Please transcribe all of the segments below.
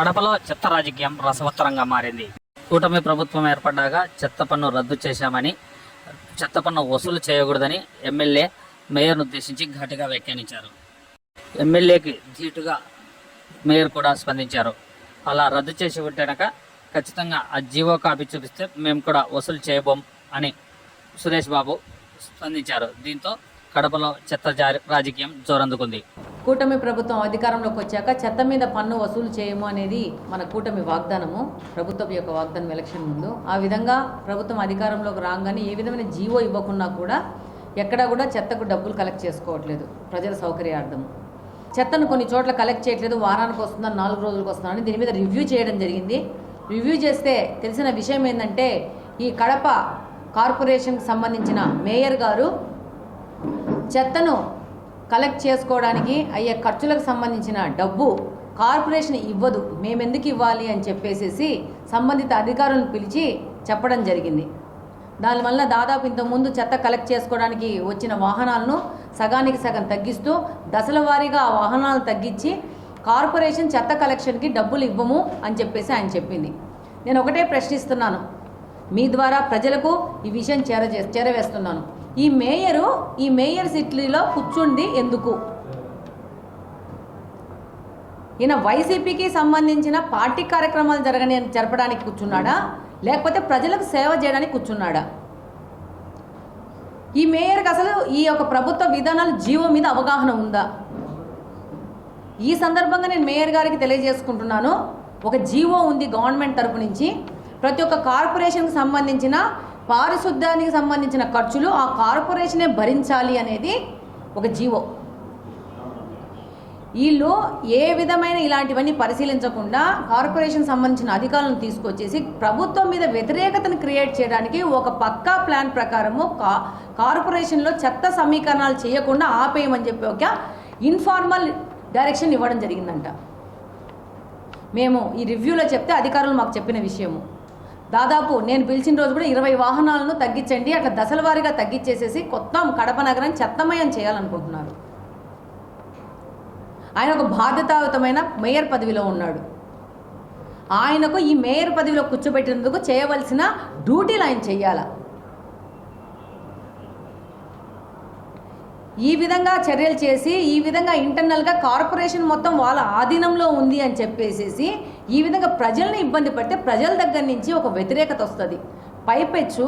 కడపలో చెత్త రాజకీయం రసవత్తరంగా మారింది. కూటమి ప్రభుత్వం ఏర్పడ్డాక చెత్త పన్ను రద్దు చేశామని, చెత్త పన్ను వసూలు చేయకూడదని ఎమ్మెల్యే మేయర్ను ఉద్దేశించి ఘాటుగా వ్యాఖ్యానించారు. ఎమ్మెల్యేకి ధీటుగా మేయర్ కూడా స్పందించారు. అలా రద్దు చేసి ఉంటేనక ఖచ్చితంగా ఆ జీవో కాపీ చూపిస్తే మేము కూడా వసూలు చేయబోం అని సురేష్ బాబు స్పందించారు. దీంతో కడపలో చెత్త రాజకీయం జోరందుకుంది. కూటమి ప్రభుత్వం అధికారంలోకి వచ్చాక చెత్త మీద పన్ను వసూలు చేయము అనేది మన కూటమి వాగ్దానము, ప్రభుత్వం యొక్క వాగ్దానం ఎలక్షన్ ముందు. ఆ విధంగా ప్రభుత్వం అధికారంలోకి రాగానే ఏ విధమైన జీవో ఇవ్వకున్నా కూడా ఎక్కడా కూడా చెత్తకు డబ్బులు కలెక్ట్ చేసుకోవట్లేదు ప్రజల సౌకర్యార్థం. చెత్తను కొన్ని చోట్ల కలెక్ట్ చేయట్లేదు, వారానికి వస్తుందని 4 రోజులకు వస్తుందని దీని మీద రివ్యూ చేయడం జరిగింది. రివ్యూ చేస్తే తెలిసిన విషయం ఏంటంటే ఈ కడప కార్పొరేషన్కి సంబంధించిన మేయర్ గారు చెత్తను కలెక్ట్ చేసుకోవడానికి అయ్యే ఖర్చులకు సంబంధించిన డబ్బు కార్పొరేషన్ ఇవ్వదు, మేమెందుకు ఇవ్వాలి అని చెప్పేసి సంబంధిత అధికారులను పిలిచి చెప్పడం జరిగింది. దానివల్ల దాదాపు ఇంతకుముందు చెత్త కలెక్ట్ చేసుకోవడానికి వచ్చిన వాహనాలను సగానికి సగం తగ్గిస్తూ దశల వారీగా ఆ వాహనాలు తగ్గించి కార్పొరేషన్ చెత్త కలెక్షన్కి డబ్బులు ఇవ్వము అని చెప్పేసి ఆయన చెప్పింది. నేను ఒకటే ప్రశ్నిస్తున్నాను, మీ ద్వారా ప్రజలకు ఈ విషయం చేరవేస్తున్నాను. ఈ మేయర్ సిట్లీలో కూర్చుంది ఎందుకు? ఈయన వైసీపీకి సంబంధించిన పార్టీ కార్యక్రమాలు జరపడానికి కూర్చున్నాడా, లేకపోతే ప్రజలకు సేవ చేయడానికి కూర్చున్నాడా? ఈ మేయర్కి అసలు ఈ యొక్క ప్రభుత్వ విధానాలు జీవో మీద అవగాహన ఉందా? ఈ సందర్భంగా నేను మేయర్ గారికి తెలియజేసుకుంటున్నాను, ఒక జీవో ఉంది గవర్నమెంట్ తరపు నుంచి, ప్రతి ఒక్క కార్పొరేషన్కి సంబంధించిన పారిశుద్ధ్యానికి సంబంధించిన ఖర్చులు ఆ కార్పొరేషనే భరించాలి అనేది ఒక జీవో. వీళ్ళు ఏ విధమైన ఇలాంటివన్నీ పరిశీలించకుండా కార్పొరేషన్ సంబంధించిన అధికారులను తీసుకొచ్చేసి ప్రభుత్వం మీద వ్యతిరేకతను క్రియేట్ చేయడానికి ఒక పక్కా ప్లాన్ ప్రకారము కార్పొరేషన్లో చెత్త సమీకరణాలు చేయకుండా ఆపేయమని చెప్పి ఒక ఇన్ఫార్మల్ డైరెక్షన్ ఇవ్వడం జరిగిందంట. మేము ఈ రివ్యూలో చెప్తే అధికారులు మాకు చెప్పిన విషయము, దాదాపు నేను పిలిచిన రోజు కూడా 20 వాహనాలను తగ్గించండి, అట్లా దశల వారీగా తగ్గించేసేసి కొత్త కడప నగరాన్ని చెత్తమయం చేయాలనుకుంటున్నారు. ఆయన ఒక బాధ్యతాయుతమైన మేయర్ పదవిలో ఉన్నాడు. ఆయనకు ఈ మేయర్ పదవిలో కూర్చోబెట్టినందుకు చేయవలసిన డ్యూటీలు ఆయన చెయ్యాల. ఈ విధంగా చర్యలు చేసి ఈ విధంగా ఇంటర్నల్గా కార్పొరేషన్ మొత్తం వాళ్ళ ఆధీనంలో ఉంది అని చెప్పేసి ఈ విధంగా ప్రజల్ని ఇబ్బంది పడితే ప్రజల దగ్గర నుంచి ఒక వ్యతిరేకత వస్తుంది. పైపెచ్చు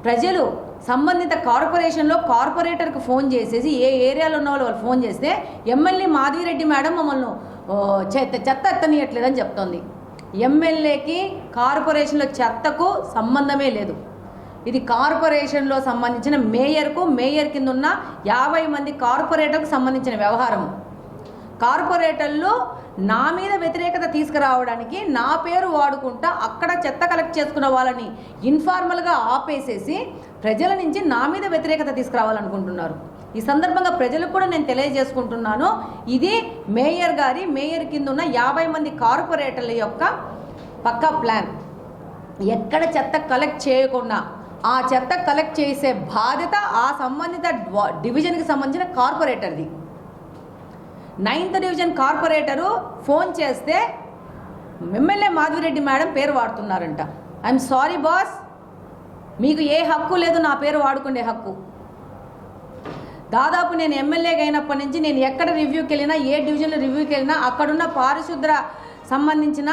ప్రజలు సంబంధిత కార్పొరేషన్లో కార్పొరేటర్కి ఫోన్ చేసేసి ఏ ఏరియాలో ఉన్న వాళ్ళు ఫోన్ చేస్తే ఎమ్మెల్యే మాధవిరెడ్డి మేడం మమ్మల్ని చెత్త ఎత్తనీయట్లేదని చెప్తోంది. ఎమ్మెల్యేకి కార్పొరేషన్లో చెత్తకు సంబంధమే లేదు. ఇది కార్పొరేషన్లో సంబంధించిన మేయర్ కింద ఉన్న 50 మంది కార్పొరేటర్కు సంబంధించిన వ్యవహారము. కార్పొరేటర్లు నా మీద వ్యతిరేకత తీసుకురావడానికి నా పేరు వాడుకుంటా అక్కడ చెత్త కలెక్ట్ చేసుకున్న వాళ్ళని ఇన్ఫార్మల్గా ఆపేసేసి ప్రజల నుంచి నా మీద వ్యతిరేకత తీసుకురావాలనుకుంటున్నారు. ఈ సందర్భంగా ప్రజలకు కూడా నేను తెలియజేసుకుంటున్నాను, ఇది మేయర్ కింద ఉన్న 50 మంది కార్పొరేటర్ల యొక్క పక్కా ప్లాన్. ఎక్కడ చెత్త కలెక్ట్ చేయకుండా ఆ చెత్త కలెక్ట్ చేసే బాధ్యత ఆ సంబంధిత డివిజన్కి సంబంధించిన కార్పొరేటర్ది. 9th డివిజన్ కార్పొరేటరు ఫోన్ చేస్తే ఎమ్మెల్యే మాధవిరెడ్డి మేడం పేరు వాడుతున్నారంట. ఐఎమ్ సారీ బాస్, మీకు ఏ హక్కు లేదు నా పేరు వాడుకునే హక్కు. దాదాపు నేను ఎమ్మెల్యేగా అయినప్పటి నుంచి నేను ఎక్కడ రివ్యూకి వెళ్ళినా, ఏ డివిజన్లో రివ్యూకి వెళ్ళినా అక్కడున్న పారిశుద్ధ్య సంబంధించిన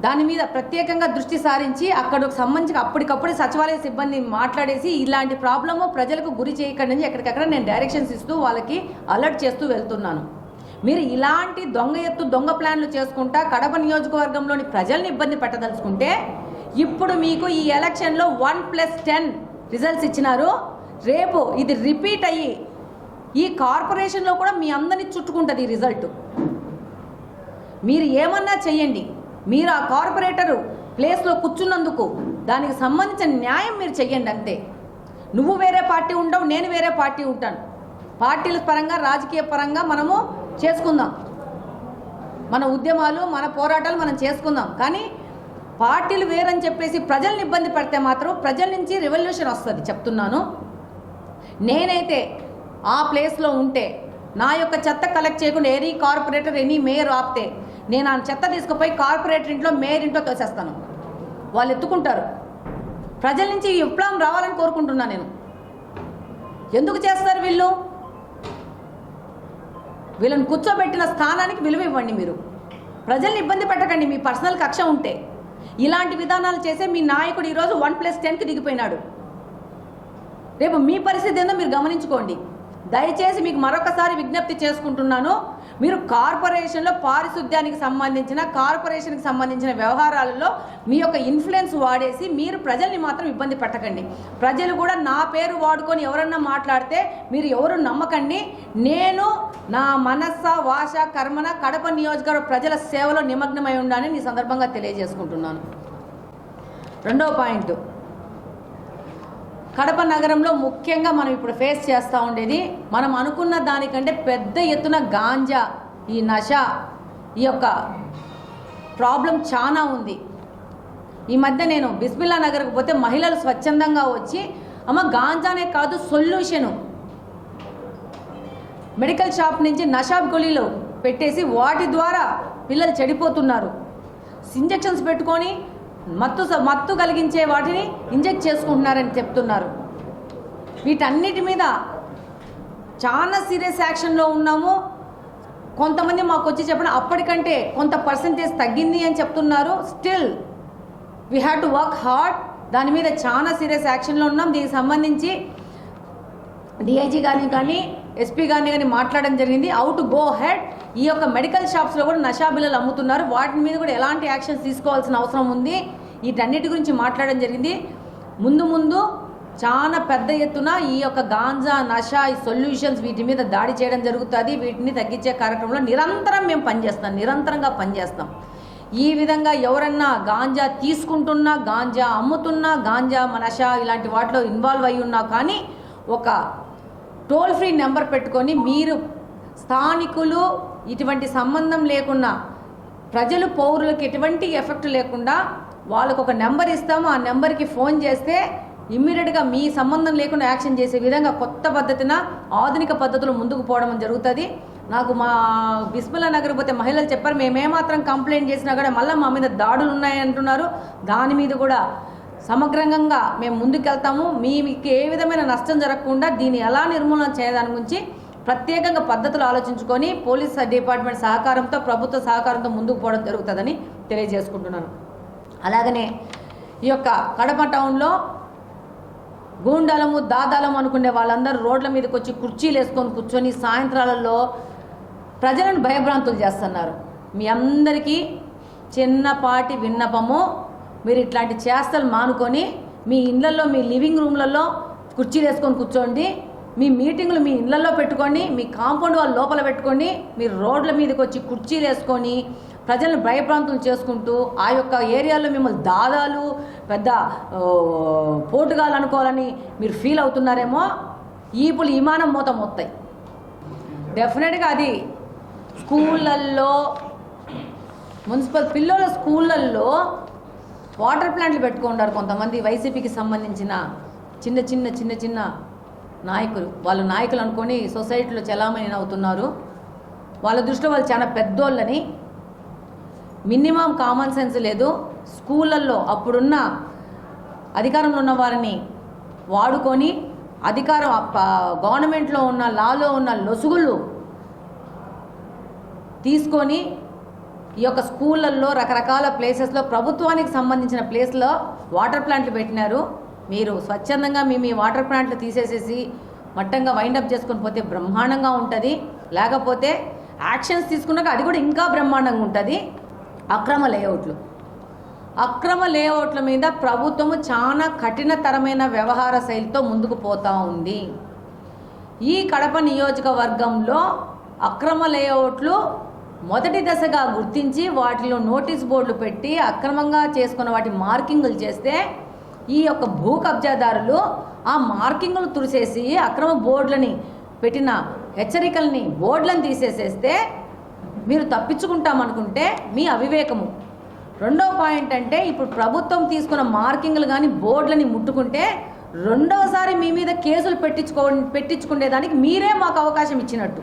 దాని మీద ప్రత్యేకంగా దృష్టి సారించి అక్కడికి సంబంధించి అప్పటికప్పుడు సచివాలయ సిబ్బంది మాట్లాడేసి ఇలాంటి ప్రాబ్లము ప్రజలకు గురి చేయకండి అని ఎక్కడికక్కడ నేను డైరెక్షన్స్ ఇస్తూ వాళ్ళకి అలర్ట్ చేస్తూ వెళ్తున్నాను. మీరు ఇలాంటి దొంగ ప్లాన్లు చేసుకుంటా కడప నియోజకవర్గంలోని ప్రజల్ని ఇబ్బంది పెట్టదలుచుకుంటే ఇప్పుడు మీకు ఈ ఎలక్షన్లో 1+10 రిజల్ట్స్ ఇచ్చినారు. రేపు ఇది రిపీట్ అయ్యి ఈ కార్పొరేషన్లో కూడా మీ అందరినీ చుట్టుకుంటుంది ఈ రిజల్ట్. మీరు ఏమన్నా చెయ్యండి, మీరు ఆ కార్పొరేటరు ప్లేస్లో కూర్చున్నందుకు దానికి సంబంధించిన న్యాయం మీరు చెయ్యండి అంతే. నువ్వు వేరే పార్టీ ఉండవు, నేను వేరే పార్టీ ఉంటాను. పార్టీల పరంగా రాజకీయ పరంగా మనము చేసుకుందాం, మన ఉద్యమాలు మన పోరాటాలు మనం చేసుకుందాం. కానీ పార్టీలు వేరని చెప్పేసి ప్రజల్ని ఇబ్బంది పడితే మాత్రం ప్రజల నుంచి రెవల్యూషన్ వస్తుంది చెప్తున్నాను. నేనైతే ఆ ప్లేస్లో ఉంటే నా యొక్క చెత్త కలెక్ట్ చేయకుండా ఎనీ కార్పొరేటర్ ఎనీ మేయర్ ఆపితే నేను ఆ చెత్త తీసుకుపోయి కార్పొరేటర్ ఇంట్లో మేయర్ ఇంట్లో తోసేస్తాను. వాళ్ళు ఎత్తుకుంటారు. ప్రజల నుంచి ఈ విప్లవం రావాలని కోరుకుంటున్నాను నేను. ఎందుకు చేస్తారు వీళ్ళు? వీళ్ళని కూర్చోబెట్టిన స్థానానికి విలువ ఇవ్వండి. మీరు ప్రజల్ని ఇబ్బంది పెట్టకండి. మీ పర్సనల్ కక్ష ఉంటే ఇలాంటి విధానాలు చేసే మీ నాయకుడు ఈరోజు 1+10కి దిగిపోయినాడు. రేపు మీ పరిస్థితి ఏందో మీరు గమనించుకోండి. దయచేసి మీకు మరొకసారి విజ్ఞప్తి చేసుకుంటున్నాను. మీరు కార్పొరేషన్లో పారిశుద్ధ్యానికి సంబంధించిన వ్యవహారాలలో మీ యొక్క ఇన్ఫ్లుయెన్స్ వాడేసి మీరు ప్రజల్ని మాత్రం ఇబ్బంది పెట్టకండి. ప్రజలు కూడా నా పేరు వాడుకొని ఎవరన్నా మాట్లాడితే మీరు ఎవరు నమ్మకండి. నేను నా మనస్స వాచ కర్మన కడప నియోజకవర్గ ప్రజల సేవలో నిమగ్నమై ఉండాలని ఈ సందర్భంగా తెలియజేసుకుంటున్నాను. రెండవ పాయింట్, కడప నగరంలో ముఖ్యంగా మనం ఇప్పుడు ఫేస్ చేస్తూ ఉండేది, మనం అనుకున్న దానికంటే పెద్ద ఎత్తున గాంజా, ఈ నష, ఈ యొక్క ప్రాబ్లం చాలా ఉంది. ఈ మధ్య నేను బిస్మిల్లా నగర్కి పోతే మహిళలు స్వచ్ఛందంగా వచ్చి అమ్మ గాంజానే కాదు సొల్యూషను, మెడికల్ షాప్ నుంచి నషా గొళీలు పెట్టేసి వాటి ద్వారా పిల్లలు చెడిపోతున్నారు. ఇంజెక్షన్స్ పెట్టుకొని మత్తు కలిగించే వాటిని ఇంజెక్ట్ చేసుకుంటున్నారని చెప్తున్నారు. వీటన్నిటి మీద చాలా సీరియస్ యాక్షన్లో ఉన్నాము. కొంతమంది మాకు వచ్చి చెప్పడం అప్పటికంటే కొంత పర్సంటేజ్ తగ్గింది అని చెప్తున్నారు. Still we have to work hard. దాని మీద చాలా సీరియస్ యాక్షన్లో ఉన్నాం. దీనికి సంబంధించి డిఐజీ గారిని కానీ ఎస్పీ గారిని కానీ మాట్లాడడం జరిగింది. How to go head. ఈ యొక్క మెడికల్ షాప్స్లో కూడా నషా బిల్లలు అమ్ముతున్నారు. వాటి మీద కూడా ఎలాంటి యాక్షన్స్ తీసుకోవాల్సిన అవసరం ఉంది. వీటన్నిటి గురించి మాట్లాడడం జరిగింది. ముందు చాలా పెద్ద ఎత్తున ఈ యొక్క గాంజా, నషా, ఈ సొల్యూషన్స్ వీటి మీద దాడి చేయడం జరుగుతుంది. వీటిని తగ్గించే కార్యక్రమంలో నిరంతరంగా పనిచేస్తాం. ఈ విధంగా ఎవరన్నా గాంజా తీసుకుంటున్నా, గాంజా అమ్ముతున్నా, గాంజా, నషా ఇలాంటి వాటిలో ఇన్వాల్వ్ అయి ఉన్నా కానీ ఒక టోల్ ఫ్రీ నెంబర్ పెట్టుకొని మీరు స్థానికులు ఇటువంటి సంబంధం లేకుండా ప్రజలు పౌరులకు ఎటువంటి ఎఫెక్ట్ లేకుండా వాళ్ళకు ఒక నెంబర్ ఇస్తాము. ఆ నెంబర్కి ఫోన్ చేస్తే ఇమ్మీడియట్గా మీ సంబంధం లేకుండా యాక్షన్ చేసే విధంగా కొత్త పద్ధతిన ఆధునిక పద్ధతులు ముందుకు పోవడం జరుగుతుంది. నాకు మా బిస్మిల్లా నగర్ పోతే మహిళలు చెప్పారు, మేమేమాత్రం కంప్లైంట్ చేసినా కూడా మళ్ళీ మా మీద దాడులు ఉన్నాయంటున్నారు. దాని మీద కూడా సమగ్రంగా మేము ముందుకెళ్తాము. మీకు ఏ విధమైన నష్టం జరగకుండా దీన్ని ఎలా నిర్మూలన చేయదాని గురించి ప్రత్యేకంగా పద్ధతులు ఆలోచించుకొని పోలీస్ డిపార్ట్మెంట్ సహకారంతో, ప్రభుత్వ సహకారంతో ముందుకు పోవడం జరుగుతుందని తెలియజేసుకుంటున్నాను. అలాగనే ఈ యొక్క కడప టౌన్లో గూండాలము, దాదాలము అనుకునే వాళ్ళందరూ రోడ్ల మీదకి వచ్చి కుర్చీలు వేసుకొని కూర్చొని సాయంత్రాలలో ప్రజలను భయభ్రాంతులు చేస్తున్నారు. మీ అందరికీ చిన్నపాటి విన్నపము, మీరు ఇట్లాంటి చేష్టలు మానుకొని మీ ఇళ్లలో, మీ లివింగ్ రూమ్లలో కుర్చీలు వేసుకొని కూర్చోండి. మీ మీటింగులు మీ ఇళ్లలో పెట్టుకోండి, మీ కాంపౌండ్ వాళ్ళు లోపల పెట్టుకోండి. మీరు రోడ్ల మీదకి వచ్చి కుర్చీలు వేసుకొని ప్రజలను భయప్రాంతులు చేసుకుంటూ ఆ యొక్క ఏరియాలో మిమ్మల్ని దాదాలు, పెద్ద పోటుగాలు అనుకోవాలని మీరు ఫీల్ అవుతున్నారేమో. ఈపులు విమానం మూత మోస్తాయి. డెఫినెట్గా అది స్కూళ్ళల్లో, మున్సిపల్ పిల్లల స్కూళ్ళల్లో వాటర్ ప్లాంట్లు పెట్టుకుంటారు కొంతమంది వైసీపీకి సంబంధించిన చిన్న నాయకులు. వాళ్ళు నాయకులు అనుకొని సొసైటీలో చలామణి అవుతున్నారు. వాళ్ళ దృష్టిలో వాళ్ళు చాలా పెద్దోళ్ళని. మినిమం కామన్ సెన్స్ లేదు. స్కూళ్ళల్లో అప్పుడున్న అధికారంలో ఉన్న వారిని వాడుకొని అధికారం గవర్నమెంట్లో ఉన్న లాలో ఉన్న లొసుగులు తీసుకొని ఈ యొక్క స్కూళ్ళల్లో రకరకాల ప్లేసెస్లో ప్రభుత్వానికి సంబంధించిన ప్లేస్లో వాటర్ ప్లాంట్లు పెట్టినారు. మీరు స్వచ్ఛందంగా మీ వాటర్ ప్లాంట్లు తీసేసేసి మట్టంగా వైండప్ చేసుకొని పోతే బ్రహ్మాండంగా ఉంటుంది. లేకపోతే యాక్షన్స్ తీసుకున్నాక అది కూడా ఇంకా బ్రహ్మాండంగా ఉంటుంది. అక్రమ లేఅవుట్ల మీద ప్రభుత్వము చాలా కఠినతరమైన వ్యవహార శైలితో ముందుకు పోతూ ఉంది. ఈ కడప నియోజకవర్గంలో అక్రమ లేఅవుట్లు మొదటి దశగా గుర్తించి వాటిలో నోటీస్ బోర్డులు పెట్టి అక్రమంగా చేసుకున్న వాటి మార్కింగులు చేస్తే ఈ యొక్క భూ కబ్జాదారులు ఆ మార్కింగులు తుడిసేసి అక్రమ బోర్డులని పెట్టిన హెచ్చరికల్ని, బోర్డులను తీసేసేస్తే మీరు తప్పించుకుంటామనుకుంటే మీ అవివేకము. రెండవ పాయింట్ అంటే ఇప్పుడు ప్రభుత్వం తీసుకున్న మార్కింగ్లు కానీ బోర్డులని ముట్టుకుంటే రెండోసారి మీ మీద కేసులు పెట్టించుకునేదానికి మీరే మాకు అవకాశం ఇచ్చినట్టు,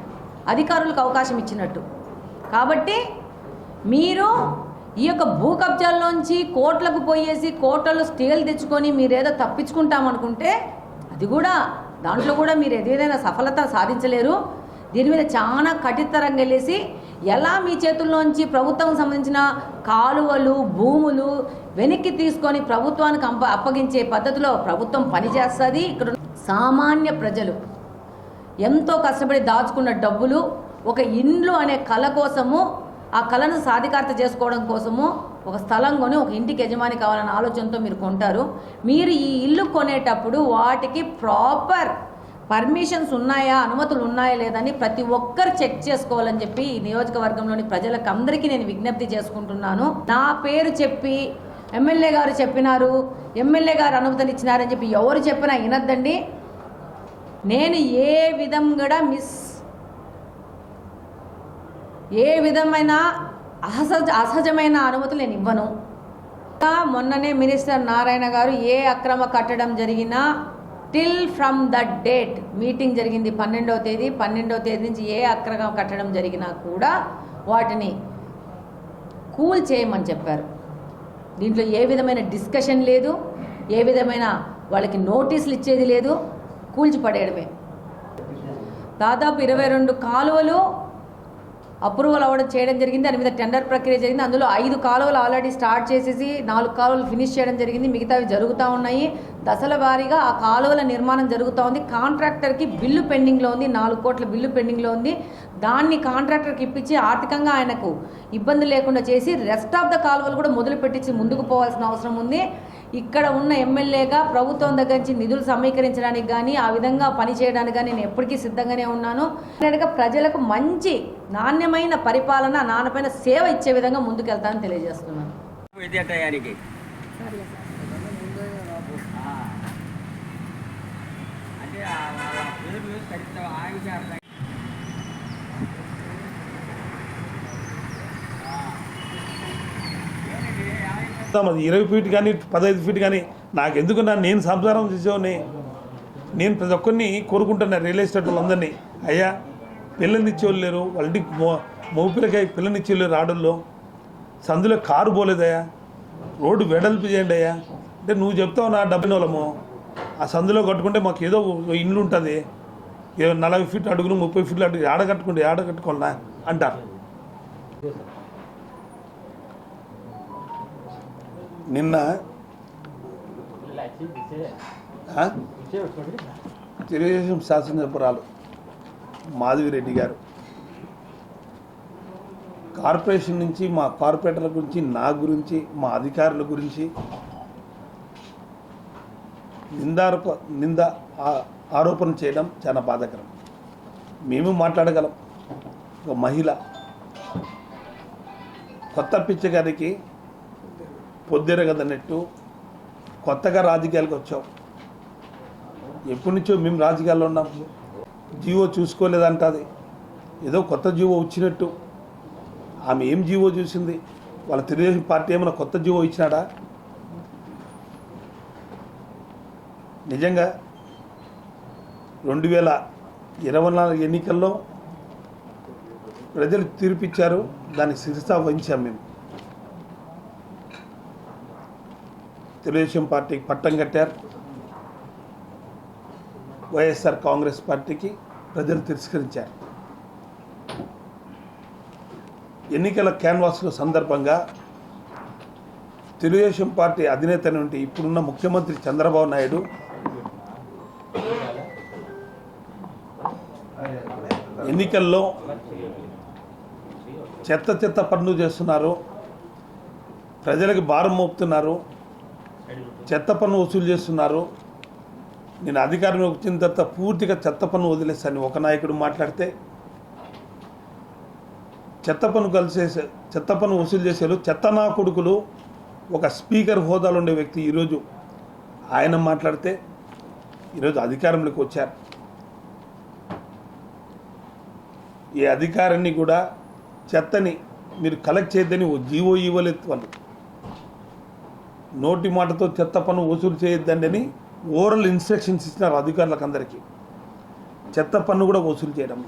అధికారులకు అవకాశం ఇచ్చినట్టు. కాబట్టి మీరు ఈ యొక్క భూ కబ్జాల్లోంచి కోట్లకు పోయేసి కోట్లలో స్టేలు తెచ్చుకొని మీరేదో తప్పించుకుంటామనుకుంటే అది కూడా దాంట్లో కూడా మీరు ఏదైనా సఫలత సాధించలేరు. దీని మీద చాలా కఠినతరంగా వెళ్ళేసి ఎలా మీ చేతుల్లోంచి ప్రభుత్వం సంబంధించిన కాలువలు భూములు వెనక్కి తీసుకొని ప్రభుత్వానికి అప్పగించే పద్ధతిలో ప్రభుత్వం పనిచేస్తుంది. ఇక్కడ సామాన్య ప్రజలు ఎంతో కష్టపడి దాచుకున్న డబ్బులు ఒక ఇండ్లు అనే కళ కోసము, ఆ కళను సాధికారత చేసుకోవడం కోసము ఒక స్థలం కొని ఒక ఇంటికి యజమాని కావాలన్న ఆలోచనతో మీరు కొంటారు. మీరు ఈ ఇల్లు కొనేటప్పుడు వాటికి ప్రాపర్ పర్మిషన్స్ ఉన్నాయా, అనుమతులు ఉన్నాయా లేదని ప్రతి ఒక్కరు చెక్ చేసుకోవాలని చెప్పి ఈ నియోజకవర్గంలోని ప్రజలకు అందరికీ నేను విజ్ఞప్తి చేసుకుంటున్నాను. నా పేరు చెప్పి ఎమ్మెల్యే గారు చెప్పినారు, ఎమ్మెల్యే గారు అనుమతిని ఇచ్చినారని చెప్పి ఎవరు చెప్పినా వినద్దండి. నేను ఏ విధమైన అసహజమైన అనుమతులు నేను ఇవ్వను. మొన్ననే మినిస్టర్ నారాయణ గారు ఏ అక్రమ కట్టడం జరిగినా till from that date meeting జరిగింది 12వ తేదీ నుంచి ఏ అక్రమ కట్టడం జరిగినా కూడా వాటిని కూల్ చేయమని చెప్పారు. దీంట్లో ఏ విధమైన డిస్కషన్ లేదు, ఏ విధమైన వాళ్ళకి నోటీసులు ఇచ్చేది లేదు, కూల్చి పడేయడమే. దాదాపు 22 కాలువలు అప్రూవల్ అవ్వడం చేయడం జరిగింది. దాని మీద టెండర్ ప్రక్రియ జరిగింది. అందులో 5 కాలువలు ఆల్రెడీ స్టార్ట్ చేసేసి 4 కాలువలు ఫినిష్ చేయడం జరిగింది. మిగతావి జరుగుతూ ఉన్నాయి. దశల వారీగా ఆ కాలువల నిర్మాణం జరుగుతూ ఉంది. కాంట్రాక్టర్కి బిల్లు పెండింగ్లో ఉంది, 4 కోట్ల బిల్లు పెండింగ్లో ఉంది. దాన్ని కాంట్రాక్టర్కి ఇప్పించి ఆర్థికంగా ఆయనకు ఇబ్బంది లేకుండా చేసి రెస్ట్ ఆఫ్ ద కాలువలు కూడా మొదలు పెట్టించి ముందుకు పోవాల్సిన అవసరం ఉంది. ఇక్కడ ఉన్న ఎమ్మెల్యేగా ప్రభుత్వం దగ్గర నుంచి నిధులు సమీకరించడానికి కానీ ఆ విధంగా పని చేయడానికి కానీ నేను ఎప్పటికీ సిద్ధంగానే ఉన్నాను. ప్రజలకు మంచి నాణ్యమైన పరిపాలన, నాణ్యమైన సేవ ఇచ్చే విధంగా ముందుకెళ్తానని తెలియజేస్తున్నాను. అది 20 ఫీట్ కానీ 15 ఫీట్ కానీ నాకెందుకు నేను సంసారం చేసేవాడిని. నేను ప్రతి ఒక్కరిని కోరుకుంటున్నా, రియల్ ఎస్టేట్ వాళ్ళందరినీ, అయ్యా పిల్లనిచ్చేవాళ్ళు లేరు, వాళ్ళ ఇంటికి మోపిలకాయ పిల్లనిచ్చేవాళ్ళు ఆడల్లో, సందులో కారు పోలేదయ్యా, రోడ్డు వెడల్పు చేయండి అయ్యా అంటే నువ్వు చెప్తావు నా డబ్బున వాళ్ళము ఆ సందులో కట్టుకుంటే మాకు ఏదో ఇండ్లు ఉంటుంది, 40 ఫీట్ అడుగులు 30 ఫీట్లు అడుగు ఆడకట్టుకోవాలన్నా అంటారు. నిన్న తెలుగుదేశం శాసనసభ్యురాలు మాధవిరెడ్డి గారు కార్పొరేషన్ నుంచి మా కార్పొరేటర్ల గురించి, నా గురించి, మా అధికారుల గురించి నింద ఆరోపణ చేయడం చాలా బాధాకరం. మేము మాట్లాడగలం. ఒక మహిళ కొత్త పిచ్చగారికి పొద్దురగదన్నట్టు కొత్తగా రాజకీయాలకు వచ్చాం. ఎప్పటి నుంచో మేము రాజకీయాల్లో ఉన్నాం. జీవో చూసుకోలేదంటది, ఏదో కొత్త జీవో వచ్చినట్టు. ఆమె ఏం జీవో చూసింది? వాళ్ళ తెలుగుదేశం పార్టీ ఏమైనా కొత్త జీవో ఇచ్చినాడా? నిజంగా 2024 ఎన్నికల్లో ప్రజలు తీర్పిచ్చారు, దానికి శిరసా వహించాం. మేము తెలుగుదేశం పార్టీకి పట్టం కట్టారు, వైఎస్ఆర్ కాంగ్రెస్ పార్టీకి ప్రజలు తిరస్కరించారు. ఎన్నికల క్యాన్వాస్ల సందర్భంగా తెలుగుదేశం పార్టీ అధినేత నుండి ఇప్పుడున్న ముఖ్యమంత్రి చంద్రబాబు నాయుడు ఎన్నికల్లో చెత్త పనులు చేస్తున్నారు, ప్రజలకు భారం మోపుతున్నారు, చెత్త పన్ను వసూలు చేస్తున్నారు. నేను అధికారం వచ్చిన తర్వాత పూర్తిగా చెత్త పన్ను వదిలేస్తాను ఒక నాయకుడు మాట్లాడితే, చెత్త పన్ను వసూలు చేశారు. చెత్త నా కొడుకులు ఒక స్పీకర్ హోదాలో ఉండే వ్యక్తి ఈరోజు ఆయన మాట్లాడితే ఈరోజు అధికారంలోకి వచ్చారు. ఈ అధికారాన్ని కూడా చెత్తని మీరు కలెక్ట్ చేయొద్దని జీవో ఇవ్వలేదు. వాళ్ళు నోటి మాటతో చెత్త పన్ను వసూలు చేయొద్దండి అని ఓరల్ ఇన్స్ట్రక్షన్స్ ఇచ్చినారు అధికారులకు అందరికీ. చెత్త పన్ను కూడా వసూలు చేయడం.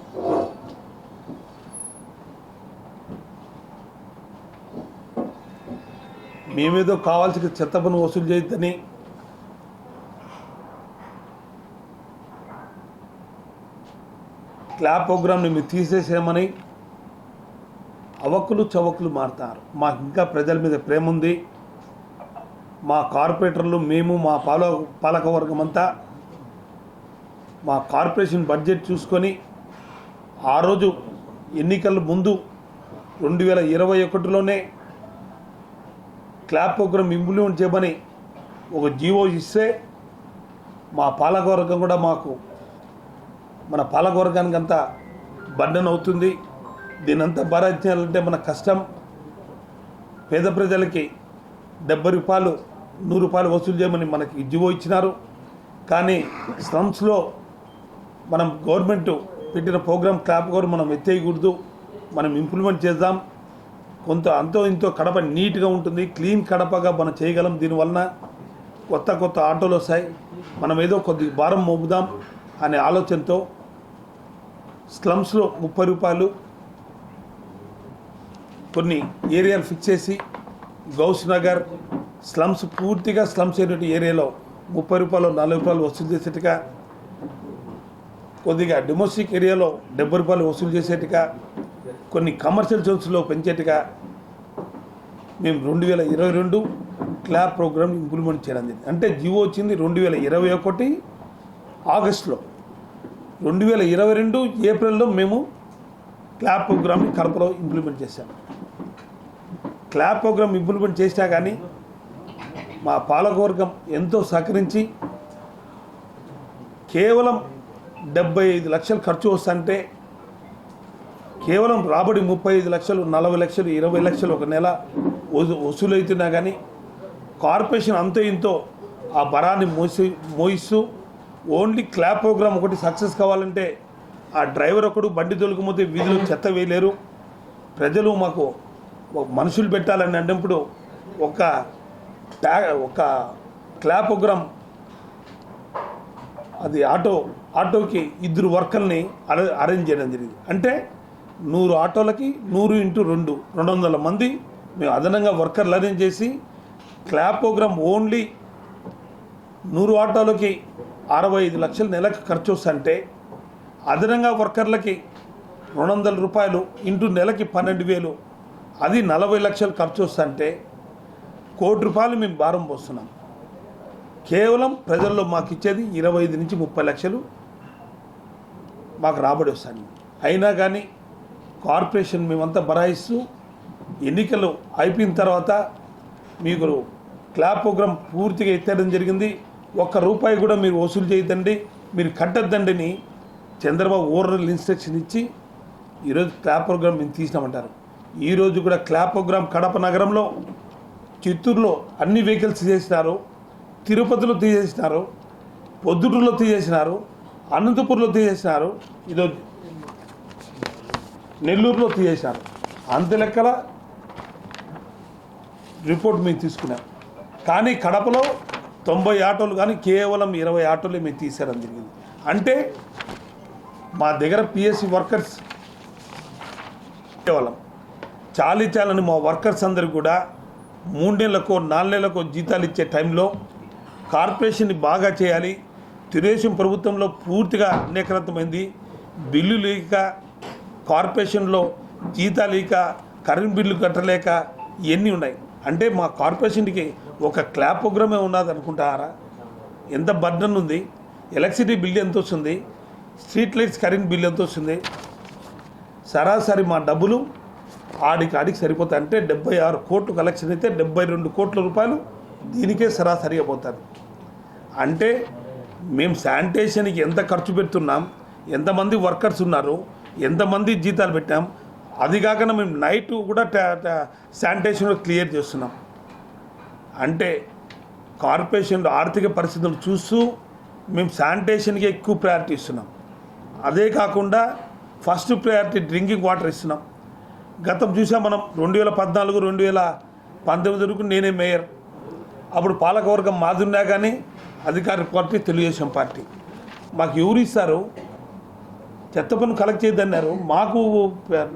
మేమేదో కావాల్సిన చెత్త పన్ను వసూలు చేయొద్దని క్లాప్ ప్రోగ్రామ్ని మీరు తీసేసేయమని అవక్కులు చవక్కులు మారుతారు. మాకు ఇంకా ప్రజల మీద ప్రేమ ఉంది. మా కార్పొరేటర్లు, మేము, మా పాలకవర్గం అంతా మా కార్పొరేషన్ బడ్జెట్ చూసుకొని ఆ రోజు ఎన్నికల ముందు 2021లోనే క్లాప్ ప్రోగ్రామ్ ఇంప్లిమెంట్ చేయమని ఒక జీవో ఇస్తే మా పాలకవర్గం కూడా మన పాలకవర్గానికి అంతా బర్డెన్ అవుతుంది. దీనంతా భరించాలంటే మన కష్టం. పేద ప్రజలకి 70 రూపాయలు 100 రూపాయలు వసూలు చేయమని మనకి జీవో ఇచ్చినారు. కానీ స్లమ్స్లో మనం గవర్నమెంట్ పెట్టిన ప్రోగ్రామ్ క్లాప్ కూడా మనం ఎత్తేయకూడదు, మనం ఇంప్లిమెంట్ చేద్దాం. కొంత అంతో ఇంతో కడప నీట్గా ఉంటుంది, క్లీన్ కడపగా మనం చేయగలం. దీనివలన కొత్త ఆటోలు వస్తాయి, మనం ఏదో కొద్ది భారం మోపుదాం అనే ఆలోచనతో స్లమ్స్లో 30 రూపాయలు కొన్ని ఏరియాలు ఫిక్స్ చేసి గౌస్ నగర్ స్లమ్స్ పూర్తిగా స్లమ్స్ అయినటువంటి ఏరియాలో 30 రూపాయలు 40 రూపాయలు వసూలు చేసేట్టుగా, కొద్దిగా డొమెస్టిక్ ఏరియాలో 70 రూపాయలు వసూలు చేసేట్టుగా, కొన్ని కమర్షియల్ జోన్స్లో పెంచేట్టుగా మేము 2022 క్లాప్ ప్రోగ్రామ్ ఇంప్లిమెంట్ చేయడం జరిగింది. అంటే జివో వచ్చింది 2021 ఆగస్టులో, 2022 ఏప్రిల్లో మేము క్లాప్ ప్రోగ్రామ్ని కడపలో ఇంప్లిమెంట్ చేశాము. క్లాప్ ప్రోగ్రామ్ ఇంప్లిమెంట్ చేసినా కానీ మా పాలకవర్గం ఎంతో సహకరించి కేవలం 75 లక్షలు ఖర్చు వస్తుంటే కేవలం రాబడి 35 లక్షలు 40 లక్షలు 20 లక్షలు ఒక నెల వసూలవుతున్నా కానీ కార్పొరేషన్ అంతో ఇంతో ఆ బరాన్ని మోయిస్తూ ఓన్లీ క్లాప్ ప్రోగ్రామ్ ఒకటి సక్సెస్ కావాలంటే ఆ డ్రైవర్ ఒకడు బండి తొలగకపోతే వీధిలో చెత్త వేయలేరు. ప్రజలు మాకు మనుషులు పెట్టాలని అన్నప్పుడు ఒక క్లాప్ ప్రోగ్రామ్ అది ఆటోకి 2 వర్కర్ని అరేంజ్ చేయడం జరిగింది. అంటే 100 ఆటోలకి 100 × 2 200 మంది మేము అదనంగా వర్కర్లు అరేంజ్ చేసి క్లాప్ ప్రోగ్రామ్ ఓన్లీ 100 ఆటోలకి 65 లక్షలు నెలకు ఖర్చు వస్తుంటే అదనంగా వర్కర్లకి 200 రూపాయలు ఇంటూ నెలకి 12,000 అది 40 లక్షలు ఖర్చు వస్తుంటే 1 కోటి రూపాయలు మేము భారం పోస్తున్నాం. కేవలం ప్రజల్లో మాకు ఇచ్చేది 25 నుంచి 30 లక్షలు మాకు రాబడి వస్తుంది. అయినా కానీ కార్పొరేషన్ మేమంతా బరాయిస్తూ ఎన్నికలు అయిపోయిన తర్వాత మీకు క్లాప్ ప్రోగ్రామ్ పూర్తిగా ఎత్తేయడం జరిగింది. 1 రూపాయి కూడా మీరు వసూలు చేయొద్దండి, మీరు కట్టద్దండి అని చంద్రబాబు ఓవరాల్ ఇన్స్ట్రక్షన్ ఇచ్చి ఈరోజు క్లాప్ ప్రోగ్రామ్ మేము తీసినామంటారు. ఈరోజు కూడా క్లాప్ ప్రోగ్రామ్ కడప నగరంలో, చిత్తూరులో అన్ని వెహికల్స్ తీసేసినారు, తిరుపతిలో తీసేసినారు, పొద్దుటూరులో తీసేసినారు, అనంతపూర్లో తీసేసినారు, ఈరోజు నెల్లూరులో తీసేసినారు. అంత లెక్కల రిపోర్ట్ మేము తీసుకున్నాం. కానీ కడపలో 90 ఆటోలు కానీ కేవలం 20 ఆటోలే మేము తీసేయడం జరిగింది. అంటే మా దగ్గర పిఎస్సి వర్కర్స్ కేవలం చాలని మా వర్కర్స్ అందరికీ కూడా 3 నెలలకో 4 నెలలకో జీతాలు ఇచ్చే టైంలో కార్పొరేషన్ని బాగా చేయాలి. తెలుగుదేశం ప్రభుత్వంలో పూర్తిగా అనేకరకమైంది, బిల్లు లేక కార్పొరేషన్లో జీతాలు లేక కరెంట్ బిల్లు కట్టలేక ఇవన్నీ ఉన్నాయి. అంటే మా కార్పొరేషన్కి ఒక క్లాప్ ప్రోగ్రామే ఉన్నది అనుకుంటారా? ఎంత బర్డన్ ఉంది. ఎలక్ట్రిసిటీ బిల్ ఎంత వస్తుంది, స్ట్రీట్ లైట్స్ కరెంట్ బిల్ ఎంత వస్తుంది, సరాసరి మా డబ్బులు ఆడికి సరిపోతాయి. అంటే 76 కోట్లు కలెక్షన్ అయితే 72 కోట్ల రూపాయలు దీనికే సరాసరిగా పోతుంది. అంటే మేము శానిటేషన్కి ఎంత ఖర్చు పెడుతున్నాం, ఎంతమంది వర్కర్స్ ఉన్నారు, ఎంతమంది జీతాలు పెట్టాం, అది కాకుండా మేము నైట్ కూడా శానిటేషన్ క్లియర్ చేస్తున్నాం. అంటే కార్పొరేషన్లో ఆర్థిక పరిస్థితులు చూస్తూ మేము శానిటేషన్కి ఎక్కువ ప్రయారిటీ ఇస్తున్నాం. అదే కాకుండా ఫస్ట్ ప్రయారిటీ డ్రింకింగ్ వాటర్ ఇస్తున్నాం. గతం చూసాం మనం 2014 2019 వరకు నేనే మేయర్. అప్పుడు పాలకవర్గం మాదున్నా కానీ అధికార పార్టీ తెలుగుదేశం పార్టీ. మాకు ఎవరు ఇస్తారు? చెత్త పన్ను కలెక్ట్ చేయద్దన్నారు, మాకు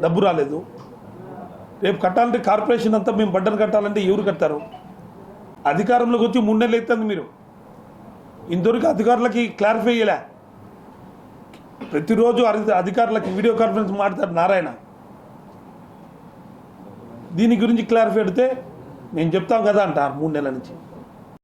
డబ్బు రాలేదు. రేపు కట్టాలంటే కార్పొరేషన్ అంతా మేము బడ్డను కట్టాలంటే ఎవరు కట్టారు? అధికారంలోకి వచ్చి 3 నెలలు అవుతుంది. మీరు ఇంతవరకు అధికారులకి క్లారిఫై చేయలే. ప్రతిరోజు అధికారులకి వీడియో కాన్ఫరెన్స్ మాట్లాడతారు నారాయణ. దీని గురించి క్లారిఫై పెడితే నేను చెప్తాం కదా అంటారు 3 నెలల నుంచి.